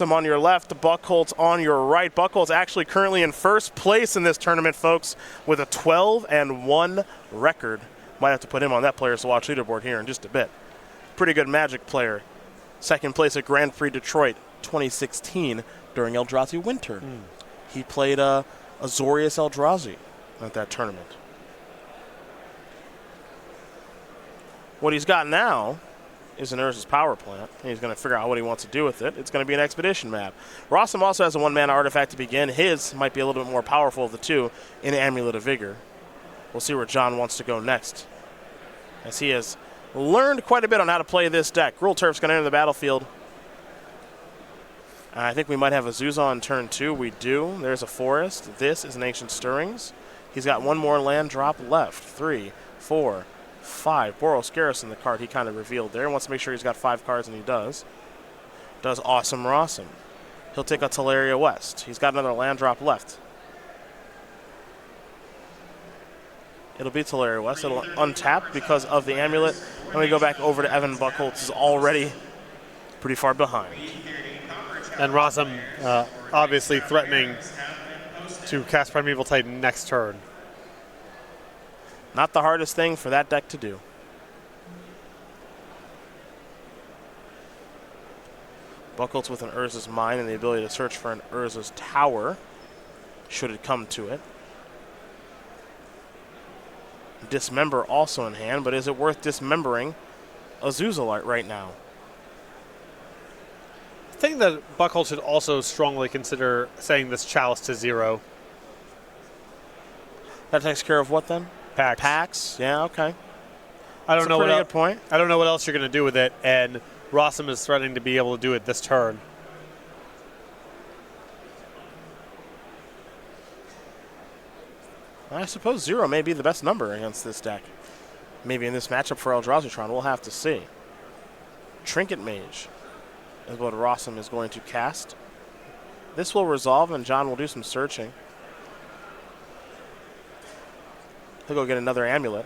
on your left, Buchholz on your right. Buchholz actually currently in first place in this tournament, folks, with a 12-1 record. Might have to put him on that Players to Watch leaderboard here in just a bit. Pretty good Magic player. Second place at Grand Prix Detroit 2016 during Eldrazi Winter. He played Azorius Eldrazi at that tournament. What he's got now is an Urza's power plant. He's going to figure out what he wants to do with it. It's going to be an expedition map. Rosum also has a one-mana artifact to begin. His might be a little bit more powerful of the two in Amulet of Vigor. We'll see where John wants to go next, as he has learned quite a bit on how to play this deck. Gruul Turf's going to enter the battlefield. I think we might have a Zuza on turn 2. We do. There's a forest. This is an Ancient Stirrings. He's got one more land drop left. 3, 4, 5. Boros Garrison, the card he kind of revealed there. He wants to make sure he's got 5 cards, and he does. Does awesome Rosum. He'll take a Teleria West. He's got another land drop left. It'll be Teleria West. It'll untap because of the amulet. And we go back over to Evan. Buchholz is already pretty far behind. And Rosum obviously threatening to cast Primeval Titan next turn. Not the hardest thing for that deck to do. Buchholz with an Urza's Mine and the ability to search for an Urza's Tower, should it come to it. Dismember also in hand, but is it worth dismembering Azuzalite right now? I think that Buchholz should also strongly consider saying this Chalice to 0. That takes care of what then? Packs. Packs? Yeah, okay. I don't know what good point. I don't know what else you're going to do with it, and Rosum is threatening to be able to do it this turn. I suppose 0 may be the best number against this deck. Maybe in this matchup for Eldrazi, we'll have to see. Trinket Mage is what Rosum is going to cast. This will resolve, and John will do some searching. He'll go get another amulet.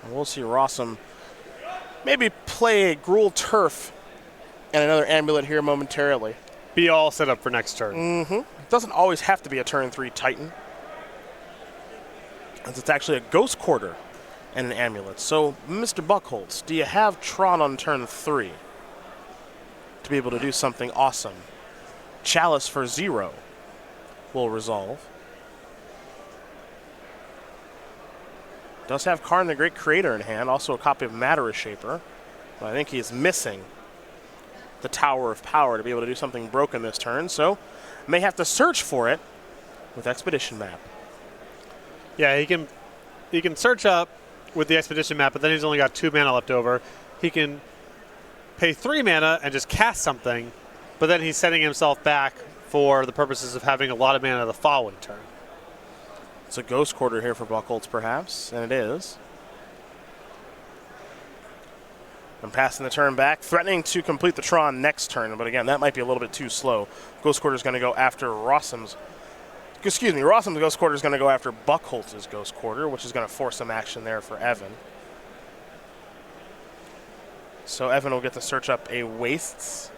And we'll see Rosum maybe play a Gruul Turf and another amulet here momentarily. Be all set up for next turn. It doesn't always have to be a turn 3 Titan, as it's actually a Ghost Quarter and an amulet. So, Mr. Buchholz, do you have Tron on turn 3 to be able to do something awesome? Chalice for 0 will resolve. Does have Karn the Great Creator in hand, also a copy of Matter Shaper, but I think he is missing the Tower of Power to be able to do something broken this turn, so may have to search for it with Expedition Map. Yeah, he can search up with the Expedition Map, but then he's only got 2 mana left over. He can pay 3 mana and just cast something, but then he's setting himself back for the purposes of having a lot of mana the following turn. It's a Ghost Quarter here for Buchholz, perhaps, and it is. I'm passing the turn back, threatening to complete the Tron next turn, but again, that might be a little bit too slow. Ghost Quarter is going to go after Rosum's Ghost Quarter is going to go after Buchholz's Ghost Quarter, which is going to force some action there for Evan. So Evan will get to search up a Wastes.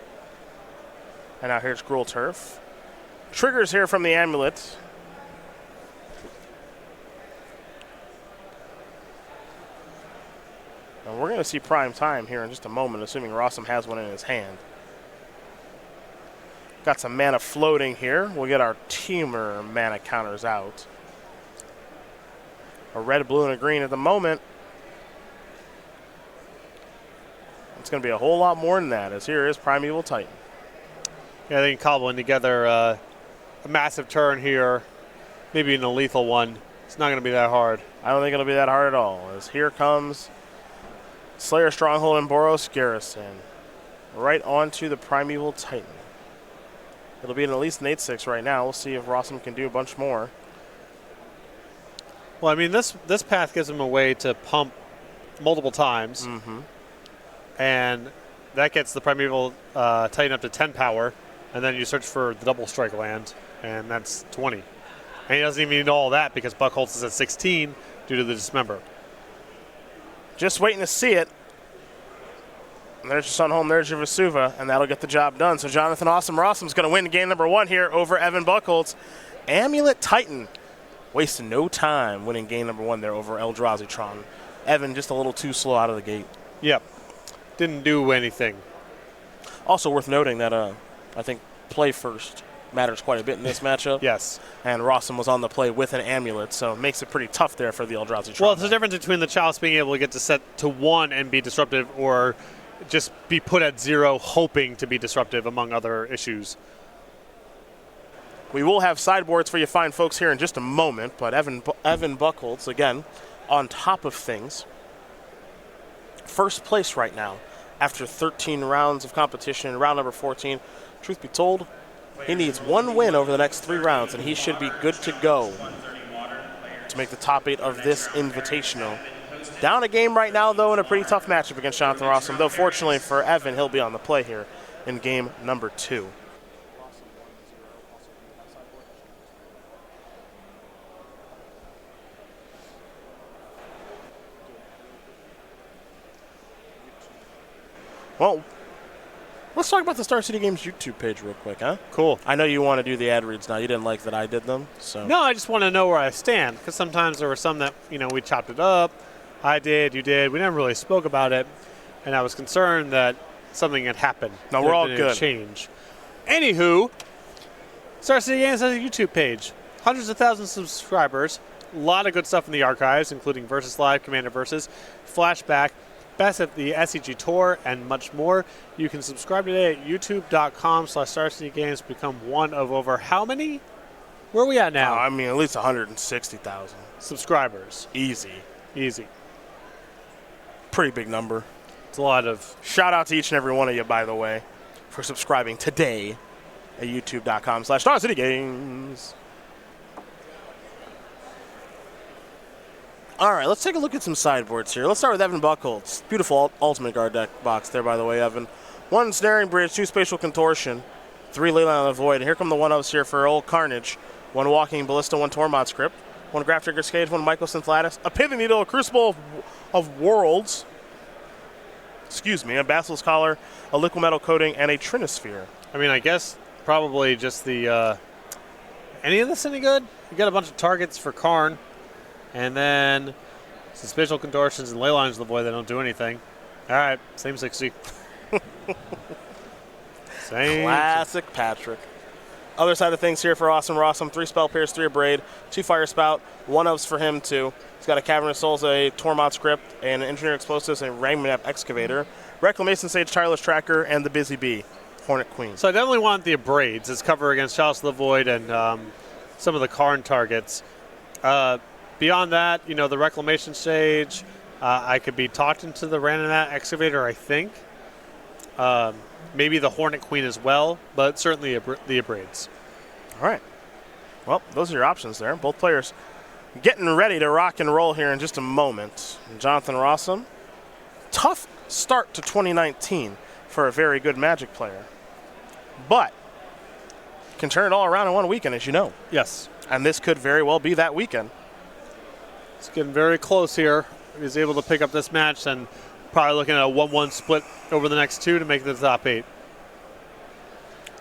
And now here's Gruul Turf. Triggers here from the amulet. And we're going to see prime time here in just a moment, assuming Rosum has one in his hand. Got some mana floating here. We'll get our Teamer mana counters out. A red, blue, and a green at the moment. It's going to be a whole lot more than that, as here is Primeval Titan. Yeah, they can cobbling together a massive turn here, maybe an lethal one. It's not going to be that hard. I don't think it'll be that hard at all, as here comes Slayer Stronghold and Boros Garrison right onto the Primeval Titan. It'll be at least an 8-6 right now. We'll see if Rosum can do a bunch more. Well, I mean, this path gives him a way to pump multiple times. and that gets the Primeval Titan up to 10 power, and then you search for the double strike land, and that's 20. And he doesn't even need all that because Buchholz is at 16 due to the Dismember. Just waiting to see it. And there's your Sunholm, there's your Vesuva, and that'll get the job done. So Jonathan Rosum's going to win game number 1 here over Evan Buchholz. Amulet Titan wasting no time winning game number 1 there over Eldrazi-tron. Evan just a little too slow out of the gate. Yep. Didn't do anything. Also worth noting that I think play first matters quite a bit in this matchup. Yes. And Rosum was on the play with an amulet, so it makes it pretty tough there for the Eldrazi-tron. Well, there's a difference between the Chalice being able to get to set to 1 and be disruptive, or just be put at 0 hoping to be disruptive, among other issues. We will have sideboards for you fine folks here in just a moment, but Evan Buchholz, again, on top of things. First place right now after 13 rounds of competition in round number 14. Truth be told, he needs 1 win over the next 3 rounds, and he should be good to go to make the top 8 of this Invitational. Down a game right now, though, in a pretty tough matchup against Jonathan Rosum, though fortunately for Evan, he'll be on the play here in game number 2. Well, let's talk about the Star City Games YouTube page real quick, huh? Cool. I know you want to do the ad reads now. You didn't like that I did them, so. No, I just want to know where I stand, because sometimes there were some that, we chopped it up. I did, you did. We never really spoke about it, and I was concerned that something had happened. No, we're all good. Change. Anywho, Star City Games has a YouTube page. Hundreds of thousands of subscribers. A lot of good stuff in the archives, including Versus Live, Commander Versus, Flashback, Best of the SCG Tour, and much more. You can subscribe today at youtube.com/StarCityGames. Become one of over how many? Where are we at now? I mean, at least 160,000. Subscribers. Easy. Easy. Pretty big number. It's a lot of... Shout out to each and every one of you, by the way, for subscribing today at youtube.com/StarCityGames. All right, let's take a look at some sideboards here. Let's start with Evan Buchholz. Beautiful Ultimate Guard deck box there, by the way, Evan. 1 Snaring Bridge, 2 Spatial Contortion, 3 Leyline of the Void. And here come the 1-ofs here for Old Carnage. 1 Walking Ballista, 1 Tormod Script, 1 Grafdigger's Cage, 1 Mycosynth Lattice, a Pithing Needle, a Crucible of Worlds, a Basilisk Collar, a Liquid Metal Coating, and a Trinosphere. I mean, I guess probably just the... any of this any good? You got a bunch of targets for Karn. And then some Spatial Contortions and Leylines of the Void that don't do anything. All right, same 60. Same. Classic Patrick. Other side of things here for Rosum. 3 Spell Pierce, 3 Abrade, 2 Fire Spout, 1-ofs for him too. He's got a Cavernous Souls, a Tormod Script, and an Engineer Explosives, and a Ragnarok Excavator, Reclamation Sage, Tireless Tracker, and the Busy Bee, Hornet Queen. So I definitely want the Abrades as cover against Chalice of the Void and some of the Karn targets. Beyond that, the Reclamation Stage, I could be talked into the Ragnarok Excavator, I think. Maybe the Hornet Queen as well, but certainly the Abrades. All right. Well, those are your options there. Both players getting ready to rock and roll here in just a moment. Jonathan Rosum, tough start to 2019 for a very good Magic player, but can turn it all around in 1 weekend, as you know. Yes. And this could very well be that weekend. It's getting very close here. If he's able to pick up this match, and probably looking at a 1-1 split over the next 2 to make it to the top 8.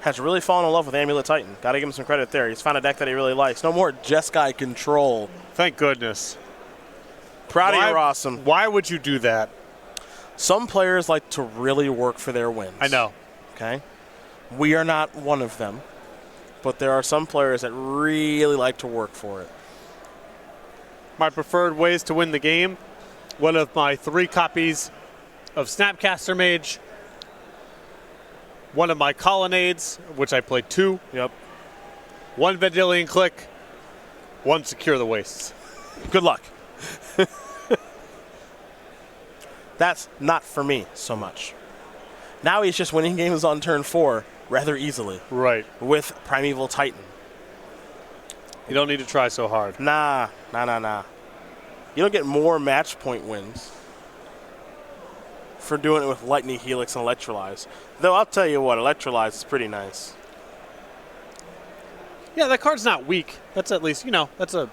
Has really fallen in love with Amulet Titan. Got to give him some credit there. He's found a deck that he really likes. No more Jeskai control. Thank goodness. Proud of you, Rosum. Why would you do that? Some players like to really work for their wins. I know. Okay? We are not one of them. But there are some players that really like to work for it. My preferred ways to win the game. One of my 3 copies of Snapcaster Mage. One of my Colonnades, which I played 2. Yep. 1 Vendilion Click. 1 Secure the Wastes. Good luck. That's not for me so much. Now he's just winning games on turn 4 rather easily. Right. With Primeval Titan. You don't need to try so hard. Nah. You don't get more match point wins for doing it with Lightning Helix and Electrolyze. Though I'll tell you what, Electrolyze is pretty nice. Yeah, that card's not weak. That's at least, that's a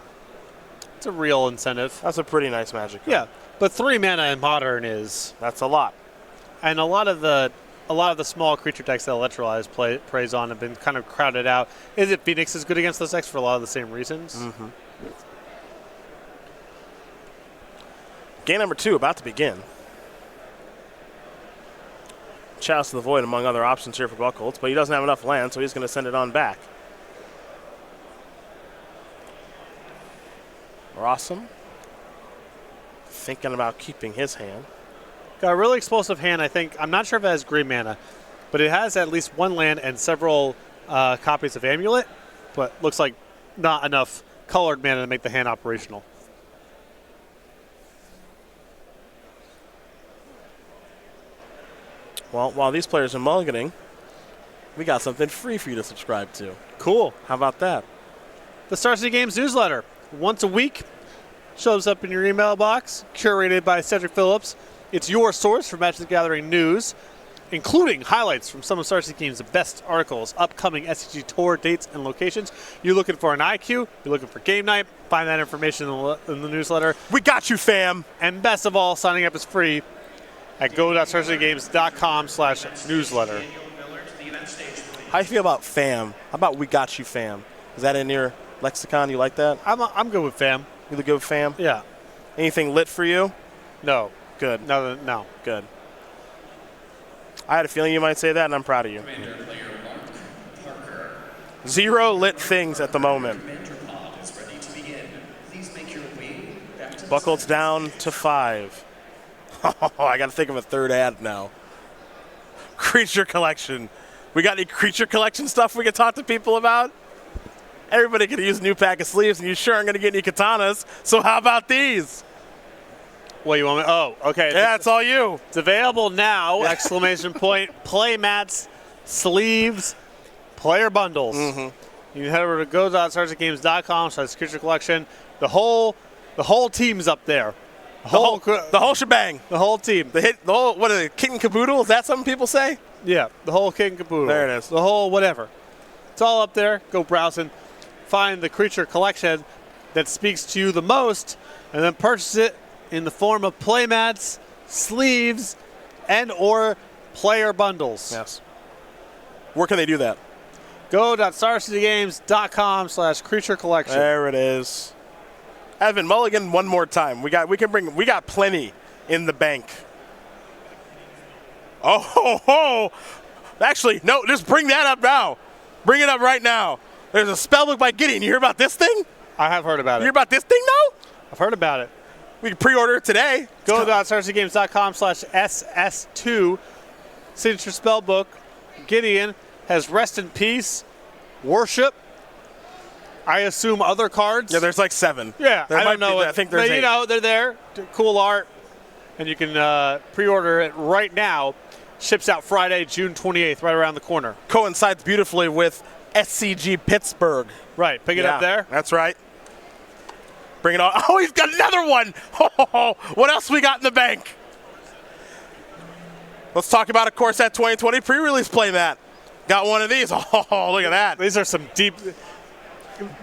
real incentive. That's a pretty nice Magic card. Yeah, but 3 mana in Modern is, That's a lot. and a lot of the small creature decks that Electrolyze preys on have been kind of crowded out. Is it Phoenix is good against those decks for a lot of the same reasons? Mm-hmm. Game number 2 about to begin. Chalice of the Void among other options here for Buchholz, but he doesn't have enough land, so he's going to send it on back. Rosum thinking about keeping his hand. Got a really explosive hand, I think. I'm not sure if it has green mana, but it has at least 1 land and several copies of Amulet, but looks like not enough colored mana to make the hand operational. Well, while these players are mulliganing, we got something free for you to subscribe to. Cool. How about that? The Star City Games newsletter, once a week, shows up in your email box, curated by Cedric Phillips. It's your source for Magic the Gathering news, including highlights from some of Star City Games' best articles, upcoming SCG tour dates and locations. You're looking for an IQ, you're looking for game night, find that information in the newsletter. We got you, fam. And best of all, signing up is free at go.starcitygames.com/newsletter. How you feel about fam? How about we got you, fam? Is that in your lexicon? You like that? I'm good with fam. You look good with fam? Yeah. Anything lit for you? No. Good. No. Good. I had a feeling you might say that, and I'm proud of you. 0 lit things at the moment. Buchholz down to 5. Oh, I got to think of a third ad now. Creature collection. We got any creature collection stuff we can talk to people about? Everybody could use a new pack of sleeves, and you sure aren't going to get any katanas. So how about these? What, you want me? Oh, okay. Yeah, it's all you. It's available now, exclamation point, play mats, sleeves, player bundles. Mm-hmm. You can head over to go.starcitygames.com/creature collection. The whole team's up there. The whole shebang. The whole team. The whole, what is it, kit and caboodle? Is that something people say? Yeah, the whole kit and caboodle. There it is. The whole whatever. It's all up there. Go browsing. Find the creature collection that speaks to you the most, and then purchase it in the form of playmats, sleeves, and or player bundles. Yes. Where can they do that? Go.starcitygames.com/creature collection. There it is. Evan, mulligan one more time. We got plenty in the bank. Oh ho ho! Actually, no, just bring that up now. Bring it up right now. There's a spellbook by Gideon. You hear about this thing? I have heard about You it. hear about this thing now? I've heard about it. We can pre-order it today. Go.starcitygames.com/SS2 signature spellbook. Gideon has Rest in Peace, Worship. I assume other cards. Yeah, there's like 7. Yeah, There I might don't know. be- I think there's but, 8. they're there. Cool art. And you can pre-order it right now. Ships out Friday, June 28th, right around the corner. Coincides beautifully with SCG Pittsburgh. Right, pick it up there. That's right. Bring it on. Oh, he's got another one. What else we got in the bank? Let's talk about, of course, that 2020 pre-release playmat. Got one of these. Oh, look at that. These are some deep.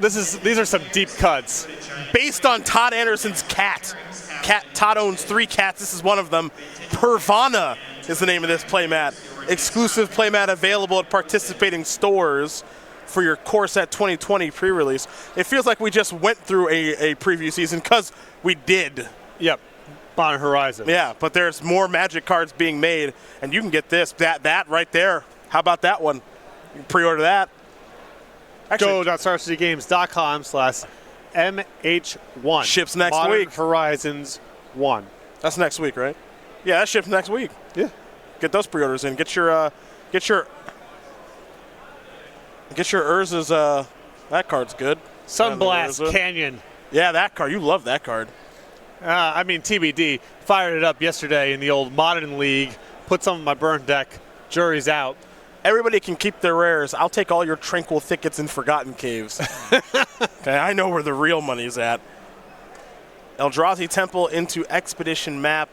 These are some deep cuts. Based on Todd Anderson's cat. Todd owns 3 cats. This is one of them. Pervana is the name of this playmat. Exclusive playmat available at participating stores for your Core Set 2020 pre-release. It feels like we just went through a preview season because we did. Yep. Modern Horizon. Yeah, but there's more Magic cards being made, and you can get this, that right there. How about that one? You can pre-order that. Actually, Go.starcitygames.com/MH1. Ships next Modern week. Horizons 1. that's next week, right? Yeah, that ships next week. Yeah. Get those pre-orders in. Get your Urza's. That card's good. Sunblast Urza. Canyon. Yeah, that card. You love that card. TBD. Fired it up yesterday in the old Modern League. Put some of my burn deck. Jury's out. Everybody can keep their rares. I'll take all your Tranquil Thickets and Forgotten Caves. Okay, I know where the real money's at. Eldrazi Temple into Expedition map.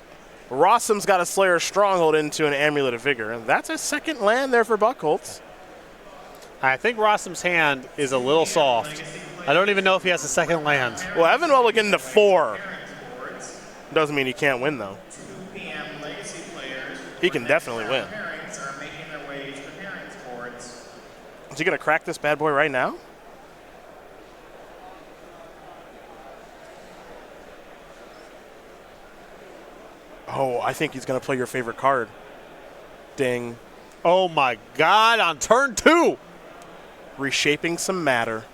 Rosum's got a Slayer Stronghold into an Amulet of Vigor, and that's a second land there for Buchholz. I think Rosum's hand is a little soft. I don't even know if he has a second land. Well, Evan will get into 4. Doesn't mean he can't win, though. He can definitely win. Is he going to crack this bad boy right now? Oh, I think he's going to play your favorite card. Ding. Oh my God, on turn 2. Reshaping some matter.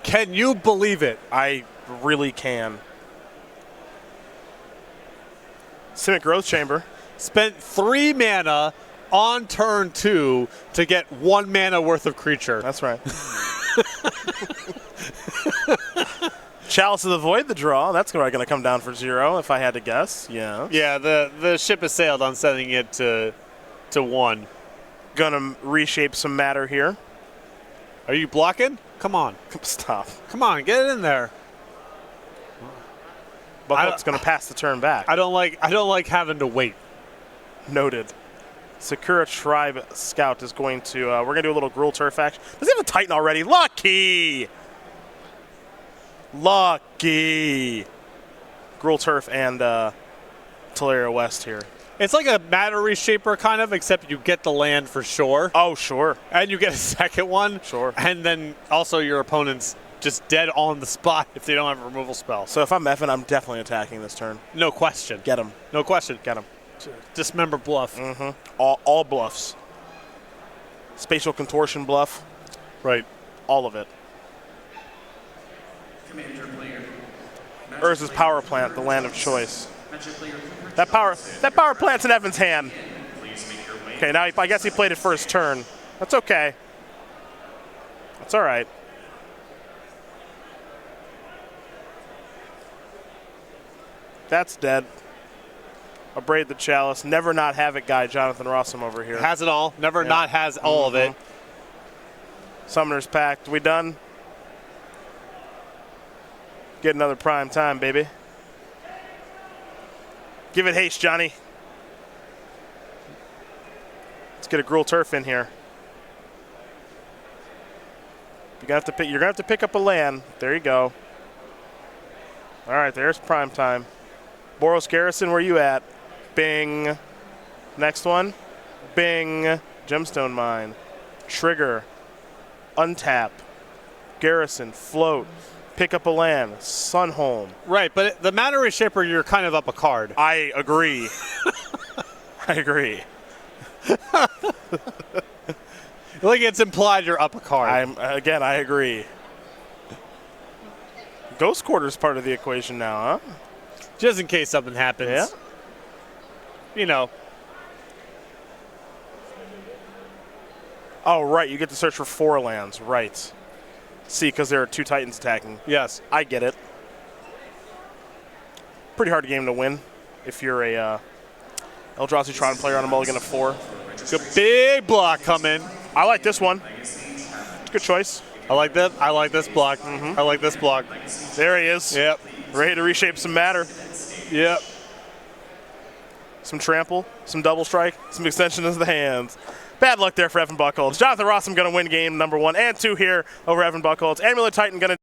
Can you believe it? I really can. Simic Growth Chamber. Spent 3 mana on turn 2 to get 1 mana worth of creature. That's right. Chalice of the Void, the draw. That's probably going to come down for 0 if I had to guess. Yeah. Yeah, the ship has sailed on setting it to 1. Gonna reshape some matter here. Are you blocking? Come on. Stop. Come on, get it in there. Buchholz going to pass the turn back. I don't like having to wait. Noted. Sakura Tribe Scout is going to. We're going to do a little Gruul Turf action. Does he have a Titan already? Lucky! Lucky! Gruul Turf and Teleria West here. It's like a matter reshaper kind of, except you get the land for sure. Oh, sure. And you get a second one. Sure. And then also your opponent's just dead on the spot if they don't have a removal spell. So if I'm Evan, I'm definitely attacking this turn. No question. Get him. No question. Get him. Dismember bluff. Mm-hmm. All bluffs. Spatial Contortion bluff. Right. All of it. Urza's Power Plant, the land of choice. That power plant's in Evan's hand. Okay, now I guess he played it for his turn. That's okay. That's all right. That's dead. Abrade the Chalice. Never not have it guy, Jonathan Rosum over here. Has it all. Never not has all of it. Summoner's Pact. We done? Get another prime time, baby. Give it haste, Johnny. Let's get a Gruul Turf in here. You're gonna have to pick up a land. There you go. All right, there's prime time. Boros Garrison, where you at? Bing. Next one. Bing. Gemstone Mine. Trigger. Untap. Garrison. Float. Pick up a land. Sunholm. Right, but the matter reshaper, you're kind of up a card. I agree. I agree. Like it's implied you're up a card. I agree. Ghost Quarter's part of the equation now, huh? Just in case something happens. Yeah. You know. Oh, right. You get to search for 4 lands. Right. See, because there are 2 Titans attacking. Yes. I get it. Pretty hard game to win if you're a Eldrazi Tron player on a mulligan of 4. Good big block coming. I like this one. It's a good choice. I like that. I like this block. Mm-hmm. I like this block. There he is. Yep. Ready to reshape some matter. Yep. Some trample, some double strike, some extension of the hands. Bad luck there for Evan Buchholz. Jonathan Rosum going to win game number 1 and 2 here over Evan Buchholz. Amulet Titan going to